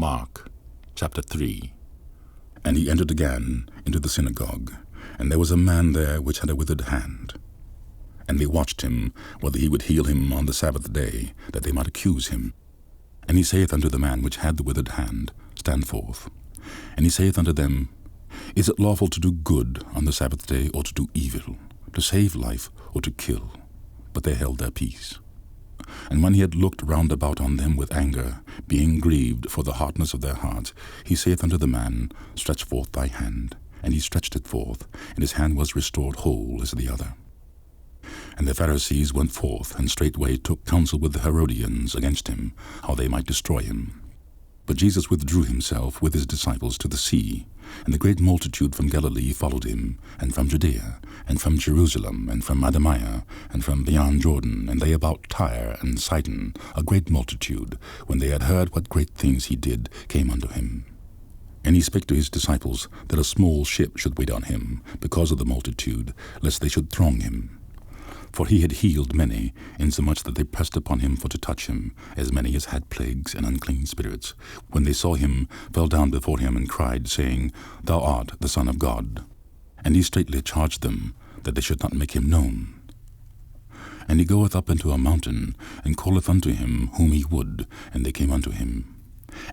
Mark chapter 3. And he entered again into the synagogue, and there was a man there which had a withered hand. And they watched him, whether he would heal him on the Sabbath day, that they might accuse him. And he saith unto the man which had the withered hand, Stand forth. And he saith unto them, Is it lawful to do good on the Sabbath day, or to do evil, to save life, or to kill? But they held their peace. And when he had looked round about on them with anger, being grieved for the hardness of their hearts, he saith unto the man, Stretch forth thy hand. And he stretched it forth, and his hand was restored whole as the other. And the Pharisees went forth, and straightway took counsel with the Herodians against him, how they might destroy him. But Jesus withdrew himself with his disciples to the sea, and the great multitude from Galilee followed him, and from Judea, and from Jerusalem, and from Idumea, and from beyond Jordan, and they about Tyre and Sidon, a great multitude, when they had heard what great things he did, came unto him. And he spake to his disciples that a small ship should wait on him, because of the multitude, lest they should throng him. For he had healed many, insomuch that they pressed upon him for to touch him, as many as had plagues and unclean spirits, when they saw him, fell down before him, and cried, saying, Thou art the Son of God. And he straitly charged them, that they should not make him known. And he goeth up into a mountain, and calleth unto him whom he would, and they came unto him.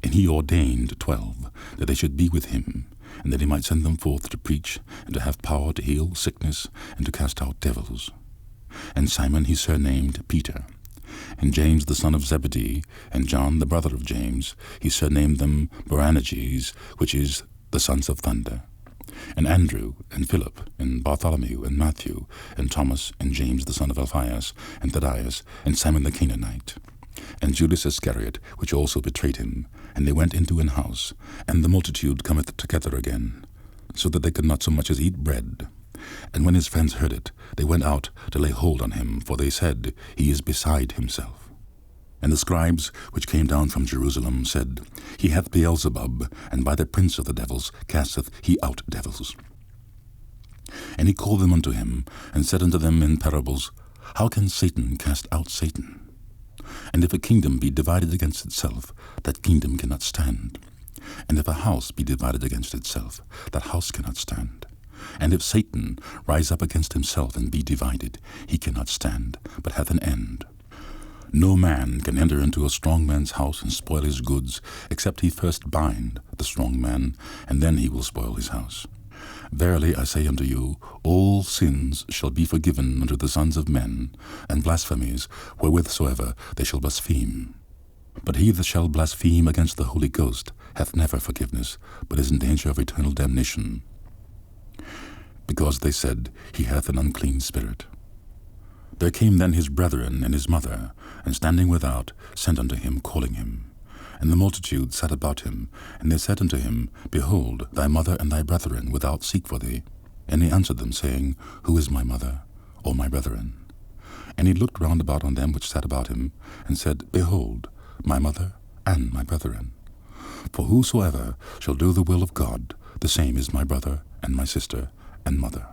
And he ordained 12, that they should be with him, and that he might send them forth to preach, and to have power to heal sickness, and to cast out devils. And Simon he surnamed Peter, and James the son of Zebedee, and John the brother of James, he surnamed them Boanerges, which is the sons of thunder. And Andrew, and Philip, and Bartholomew, and Matthew, and Thomas, and James the son of Alphaeus, and Thaddeus, and Simon the Canaanite, and Judas Iscariot, which also betrayed him. And they went into an house, and the multitude cometh together again, so that they could not so much as eat bread. And when his friends heard it, they went out to lay hold on him, for they said, He is beside himself. And the scribes which came down from Jerusalem said, He hath Beelzebub, and by the prince of the devils casteth he out devils. And he called them unto him, and said unto them in parables, How can Satan cast out Satan? And if a kingdom be divided against itself, that kingdom cannot stand. And if a house be divided against itself, that house cannot stand. And if Satan rise up against himself and be divided, he cannot stand, but hath an end. No man can enter into a strong man's house and spoil his goods, except he first bind the strong man, and then he will spoil his house. Verily I say unto you, all sins shall be forgiven unto the sons of men, and blasphemies wherewith soever they shall blaspheme. But he that shall blaspheme against the Holy Ghost hath never forgiveness, but is in danger of eternal damnation. Because they said, He hath an unclean spirit. There came then his brethren and his mother, and standing without, sent unto him, calling him. And the multitude sat about him, and they said unto him, Behold, thy mother and thy brethren without seek for thee. And he answered them, saying, Who is my mother, or my brethren? And he looked round about on them which sat about him, and said, Behold, my mother and my brethren. For whosoever shall do the will of God, the same is my brother and my sister and mother.